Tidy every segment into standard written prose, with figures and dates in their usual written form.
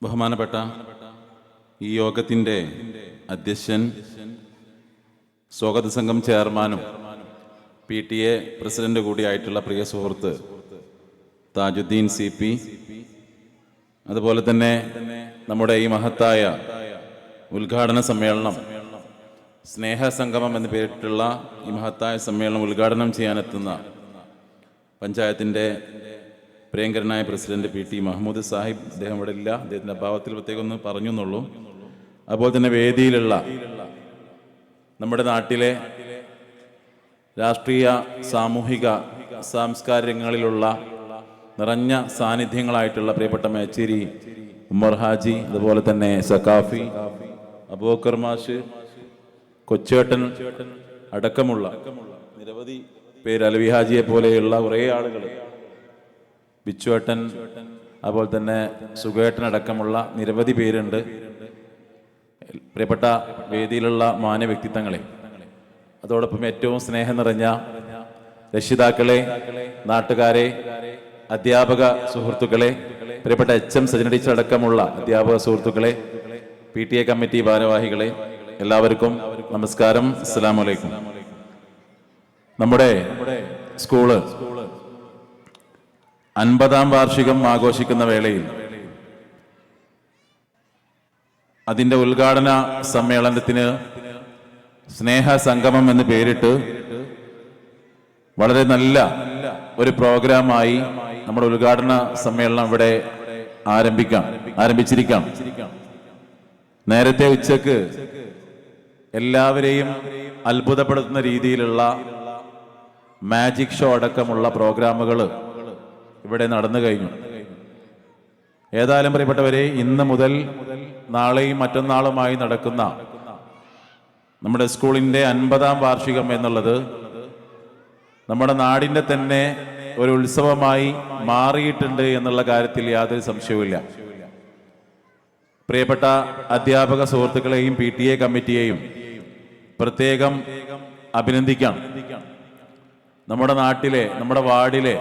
ബഹുമാനപ്പെട്ട ഈ യോഗത്തിൻ്റെ അധ്യക്ഷൻ, സ്വാഗത സംഘം ചെയർമാനും PTA പ്രസിഡന്റ് കൂടിയായിട്ടുള്ള പ്രിയ സുഹൃത്ത് താജുദ്ദീൻ CP, അതുപോലെ തന്നെ നമ്മുടെ ഈ മഹത്തായ ഉദ്ഘാടന സമ്മേളനം, സ്നേഹസംഗമം എന്ന് പേരിട്ടുള്ള ഈ മഹത്തായ സമ്മേളനം ഉദ്ഘാടനം ചെയ്യാനെത്തുന്ന പഞ്ചായത്തിൻ്റെ പ്രിയങ്കരനായ പ്രസിഡന്റ് PT മഹമ്മൂദ് സാഹിബ്, അദ്ദേഹം ഇവിടെ ഇല്ല, അദ്ദേഹത്തിൻ്റെ അഭാവത്തിൽ പ്രത്യേകം ഒന്ന് പറഞ്ഞു എന്നുള്ളൂ. അതുപോലെ തന്നെ വേദിയിലുള്ള നമ്മുടെ നാട്ടിലെ രാഷ്ട്രീയ, സാമൂഹിക, സാംസ്കാരികങ്ങളിലുള്ള നിറഞ്ഞ സാന്നിധ്യങ്ങളായിട്ടുള്ള പ്രിയപ്പെട്ട മേച്ചേരി ഉമ്മർ ഹാജി, അതുപോലെ തന്നെ സക്കാഫി, അബൂബക്കർ മാഷ്, കൊച്ചേട്ടൻ അടക്കമുള്ള നിരവധി പേര്, അലവി ഹാജിയെ പോലെയുള്ള കുറേ ആളുകൾ, ബിച്ചുവേട്ടൻ, അതുപോലെ തന്നെ സുഖേട്ടൻ അടക്കമുള്ള നിരവധി പേരുണ്ട്. പ്രിയപ്പെട്ട വേദിയിലുള്ള മാന്യ വ്യക്തിത്വങ്ങളെ, അതോടൊപ്പം ഏറ്റവും സ്നേഹം നിറഞ്ഞ രക്ഷിതാക്കളെ, നാട്ടുകാരെ, അധ്യാപക സുഹൃത്തുക്കളെ, പ്രിയപ്പെട്ട HM സജന ടീച്ചർ അടക്കമുള്ള അധ്യാപക സുഹൃത്തുക്കളെ, PTA കമ്മിറ്റി ഭാരവാഹികളെ, എല്ലാവർക്കും നമസ്കാരം. അസ്സലാമു അലൈക്കും. നമ്മുടെ സ്കൂള് 50ാം വാർഷികം ആഘോഷിക്കുന്ന വേളയിൽ അതിൻ്റെ ഉദ്ഘാടന സമ്മേളനത്തിന് സ്നേഹ സംഗമം എന്ന് പേരിട്ട് വളരെ നല്ല ഒരു പ്രോഗ്രാമായി നമ്മുടെ ഉദ്ഘാടന സമ്മേളനം ഇവിടെ ആരംഭിച്ചിരിക്കാം. നേരത്തെ ഉച്ചക്ക് എല്ലാവരെയും അത്ഭുതപ്പെടുത്തുന്ന രീതിയിലുള്ള മാജിക് ഷോ അടക്കമുള്ള പ്രോഗ്രാമുകൾ ഇവിടെ നടന്നു കഴിഞ്ഞു. ഏതായാലും പ്രിയപ്പെട്ടവരെ, ഇന്ന് മുതൽ നാളെയും മറ്റന്നാളുമായി നടക്കുന്ന നമ്മുടെ സ്കൂളിൻ്റെ 50ാം വാർഷികം എന്നുള്ളത് നമ്മുടെ നാടിൻ്റെ തന്നെ ഒരു ഉത്സവമായി മാറിയിട്ടുണ്ട് എന്നുള്ള കാര്യത്തിൽ യാതൊരു സംശയവുമില്ല. പ്രിയപ്പെട്ട അധ്യാപക സുഹൃത്തുക്കളെയും PTA കമ്മിറ്റിയെയും പ്രത്യേകം അഭിനന്ദിക്കാം. നമ്മുടെ നാട്ടിലെ, നമ്മുടെ വാർഡിലെ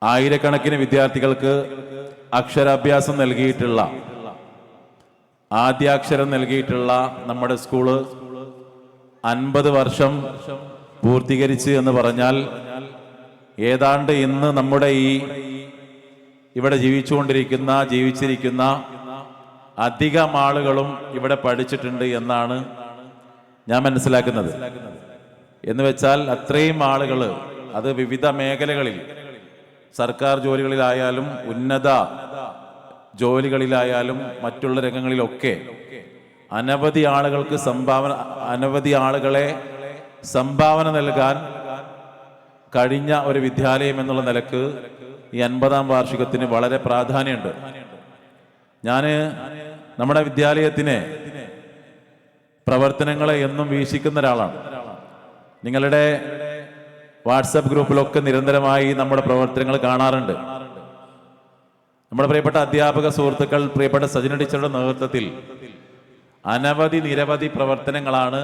ആയിരക്കണക്കിന് വിദ്യാർത്ഥികൾക്ക് അക്ഷരാഭ്യാസം നൽകിയിട്ടുള്ള, ആദ്യാക്ഷരം നൽകിയിട്ടുള്ള നമ്മുടെ സ്കൂള് 50 വർഷം പൂർത്തീകരിച്ച് എന്ന് പറഞ്ഞാൽ ഏതാണ്ട് ഇന്ന് നമ്മുടെ ഇവിടെ ജീവിച്ചിരിക്കുന്ന അധികം ആളുകളും ഇവിടെ പഠിച്ചിട്ടുണ്ട് എന്നാണ് ഞാൻ മനസ്സിലാക്കുന്നത്. എന്ന് വെച്ചാൽ അത്രയും ആളുകൾ, അത് വിവിധ മേഖലകളിൽ, സർക്കാർ ജോലികളിലായാലും ഉന്നത ജോലികളിലായാലും മറ്റുള്ള രംഗങ്ങളിലൊക്കെ അനവധി ആളുകളെ സംഭാവന നൽകാൻ കഴിഞ്ഞ ഒരു വിദ്യാലയം എന്നുള്ള നിലക്ക് ഈ 50ാം വാർഷികത്തിന് വളരെ പ്രാധാന്യമുണ്ട്. ഞാൻ നമ്മുടെ വിദ്യാലയത്തിന് പ്രവർത്തനങ്ങളെ എന്നും വീക്ഷിക്കുന്ന ഒരാളാണ്. നിങ്ങളുടെ വാട്സപ്പ് ഗ്രൂപ്പിലൊക്കെ നിരന്തരമായി നമ്മുടെ പ്രവർത്തനങ്ങൾ കാണാറുണ്ട്. നമ്മുടെ പ്രിയപ്പെട്ട അധ്യാപക സുഹൃത്തുക്കൾ, പ്രിയപ്പെട്ട സജന ടീച്ചറുടെ നേതൃത്വത്തിൽ നിരവധി പ്രവർത്തനങ്ങളാണ്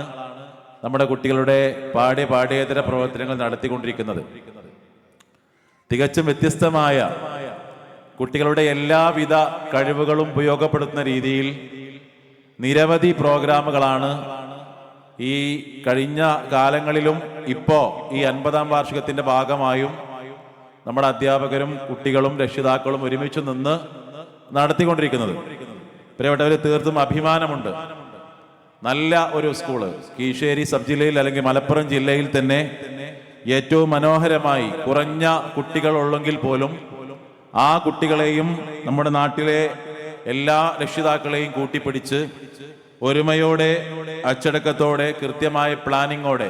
നമ്മുടെ കുട്ടികളുടെ പാഠ്യേതര പ്രവർത്തനങ്ങൾ നടത്തിക്കൊണ്ടിരിക്കുന്നത്. തികച്ചും വ്യത്യസ്തമായ കുട്ടികളുടെ എല്ലാവിധ കഴിവുകളും ഉപയോഗപ്പെടുത്തുന്ന രീതിയിൽ നിരവധി പ്രോഗ്രാമുകളാണ് ഈ കഴിഞ്ഞ കാലങ്ങളിലും ഇപ്പോൾ ഈ 50ാം വാർഷികത്തിന്റെ ഭാഗമായും നമ്മുടെ അധ്യാപകരും കുട്ടികളും രക്ഷിതാക്കളും ഒരുമിച്ച് നിന്ന് നടത്തിക്കൊണ്ടിരിക്കുന്നത്. പ്രിയപ്പെട്ടവരെ, തീർത്തും അഭിമാനമുണ്ട്. നല്ല ഒരു സ്കൂള് കീഴ്ശ്ശേരി സബ് ജില്ലയിൽ അല്ലെങ്കിൽ മലപ്പുറം ജില്ലയിൽ തന്നെ ഏറ്റവും മനോഹരമായി കുറഞ്ഞ കുട്ടികൾ ഉള്ളെങ്കിൽ പോലും ആ കുട്ടികളെയും നമ്മുടെ നാട്ടിലെ എല്ലാ രക്ഷിതാക്കളെയും കൂട്ടിപ്പിടിച്ച് ഒരുമയോടെ, അച്ചടക്കത്തോടെ, കൃത്യമായ പ്ലാനിങ്ങോടെ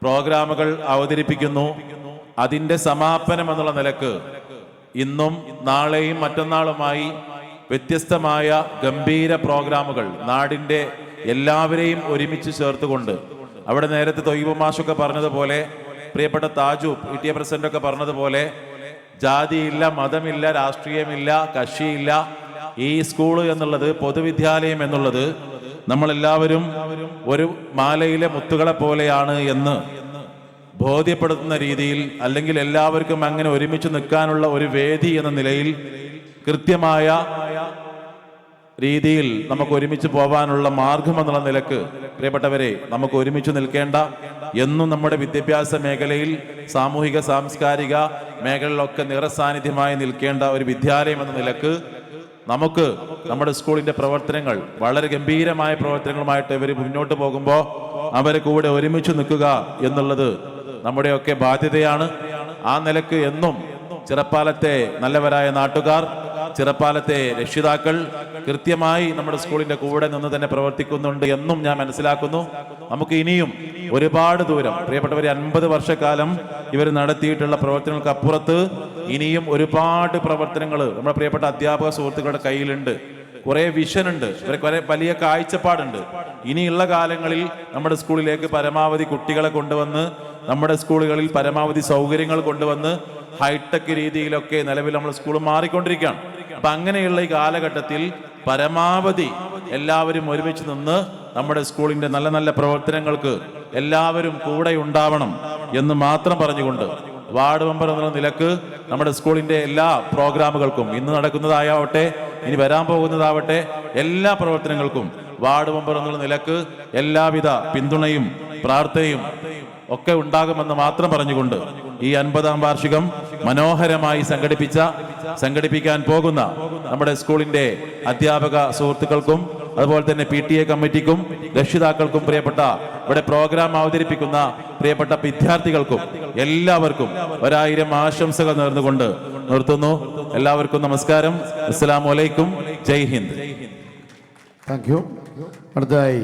പ്രോഗ്രാമുകൾ അവതരിപ്പിക്കുന്നു. അതിൻ്റെ സമാപനം എന്നുള്ള നിലക്ക് ഇന്നും നാളെയും മറ്റന്നാളുമായി വ്യത്യസ്തമായ ഗംഭീര പ്രോഗ്രാമുകൾ നാടിൻ്റെ എല്ലാവരെയും ഒരുമിച്ച് ചേർത്തുകൊണ്ട്, അവിടെ നേരത്തെ തൊയ്ബ മാഷൊക്കെ പറഞ്ഞതുപോലെ, പ്രിയപ്പെട്ട താജു PTA പ്രസിഡന്റൊക്കെ പറഞ്ഞതുപോലെ, ജാതിയില്ല, മതമില്ല, രാഷ്ട്രീയമില്ല, കക്ഷിയില്ല. ഈ സ്കൂള് എന്നുള്ളത്, പൊതുവിദ്യാലയം എന്നുള്ളത് നമ്മളെല്ലാവരും ഒരു മാലയിലെ മുത്തുകളെ പോലെയാണ് എന്ന് ബോധ്യപ്പെടുത്തുന്ന രീതിയിൽ, അല്ലെങ്കിൽ എല്ലാവർക്കും അങ്ങനെ ഒരുമിച്ച് നിൽക്കാനുള്ള ഒരു വേദി എന്ന നിലയിൽ കൃത്യമായ രീതിയിൽ നമുക്ക് ഒരുമിച്ച് പോകാനുള്ള മാർഗം എന്നുള്ള നിലക്ക് പ്രിയപ്പെട്ടവരെ നമുക്ക് ഒരുമിച്ച് നിൽക്കേണ്ട, എന്നും നമ്മുടെ വിദ്യാഭ്യാസ മേഖലയിൽ സാമൂഹിക സാംസ്കാരിക മേഖലകളിലൊക്കെ നിറസാന്നിധ്യമായി നിൽക്കേണ്ട ഒരു വിദ്യാലയം എന്ന നിലക്ക് നമുക്ക് നമ്മുടെ സ്കൂളിന്റെ പ്രവർത്തനങ്ങൾ വളരെ ഗംഭീരമായ പ്രവർത്തനങ്ങളുമായിട്ട് ഇവർ മുന്നോട്ട് പോകുമ്പോൾ അവരെ കൂടെ ഒരുമിച്ച് നിൽക്കുക എന്നുള്ളത് നമ്മുടെയൊക്കെ ബാധ്യതയാണ്. ആ നിലക്ക് എന്നും ചിറപ്പാലത്തെ നല്ലവരായ നാട്ടുകാർ, ചിറപ്പാലത്തെ രക്ഷിതാക്കൾ കൃത്യമായി നമ്മുടെ സ്കൂളിന്റെ കൂടെ നിന്ന് തന്നെ പ്രവർത്തിക്കുന്നുണ്ട് എന്നും ഞാൻ മനസ്സിലാക്കുന്നു. നമുക്ക് ഇനിയും ഒരുപാട് ദൂരം, പ്രിയപ്പെട്ടവരെ, 50 വർഷക്കാലം ഇവർ നടത്തിയിട്ടുള്ള പ്രവർത്തനങ്ങൾക്ക് അപ്പുറത്ത് ഇനിയും ഒരുപാട് പ്രവർത്തനങ്ങൾ നമ്മുടെ പ്രിയപ്പെട്ട അധ്യാപക സുഹൃത്തുക്കളുടെ കയ്യിലുണ്ട്. കുറെ വിഷനുണ്ട്, കുറെ വലിയ കാഴ്ചപ്പാടുണ്ട്. ഇനിയുള്ള കാലങ്ങളിൽ നമ്മുടെ സ്കൂളിലേക്ക് പരമാവധി കുട്ടികളെ കൊണ്ടുവന്ന്, നമ്മുടെ സ്കൂളുകളിൽ പരമാവധി സൗകര്യങ്ങൾ കൊണ്ടുവന്ന് ഹൈടെക് രീതിയിലൊക്കെ നിലവിൽ നമ്മൾ സ്കൂൾ മാറിക്കൊണ്ടിരിക്കുകയാണ്. അപ്പൊ അങ്ങനെയുള്ള ഈ കാലഘട്ടത്തിൽ പരമാവധി എല്ലാവരും ഒരുമിച്ച് നിന്ന് നമ്മുടെ സ്കൂളിന്റെ നല്ല നല്ല പ്രവർത്തനങ്ങൾക്ക് എല്ലാവരും കൂടെ ഉണ്ടാവണം എന്ന് മാത്രം പറഞ്ഞുകൊണ്ട് വാർഡ് മെമ്പർ എന്നുള്ള നിലക്ക് നമ്മുടെ സ്കൂളിന്റെ എല്ലാ പ്രോഗ്രാമുകൾക്കും, ഇന്ന് നടക്കുന്നതാവട്ടെ ഇനി വരാൻ പോകുന്നതാവട്ടെ, എല്ലാ പ്രവർത്തനങ്ങൾക്കും വാർഡ് മെമ്പർ എന്നുള്ള നിലക്ക് എല്ലാവിധ പിന്തുണയും പ്രാർത്ഥനയും ഒക്കെ ഉണ്ടാകുമെന്ന് മാത്രം പറഞ്ഞുകൊണ്ട് ഈ 50ാം വാർഷികം മനോഹരമായി സംഘടിപ്പിക്കാൻ പോകുന്ന നമ്മുടെ സ്കൂളിന്റെ അധ്യാപക സുഹൃത്തുക്കൾക്കും അതുപോലെ തന്നെ PTA കമ്മിറ്റിക്കും രക്ഷിതാക്കൾക്കും പ്രിയപ്പെട്ട ഇവിടെ പ്രോഗ്രാം അവതരിപ്പിക്കുന്ന പ്രിയപ്പെട്ട വിദ്യാർത്ഥികൾക്കും എല്ലാവർക്കും 1000 ആശംസകൾ നേർന്നുകൊണ്ട് നിർത്തുന്നു. എല്ലാവർക്കും നമസ്കാരം. അസ്സലാമു അലൈക്കും. ജയ് ഹിന്ദ്. Thank you. അടുത്തതായി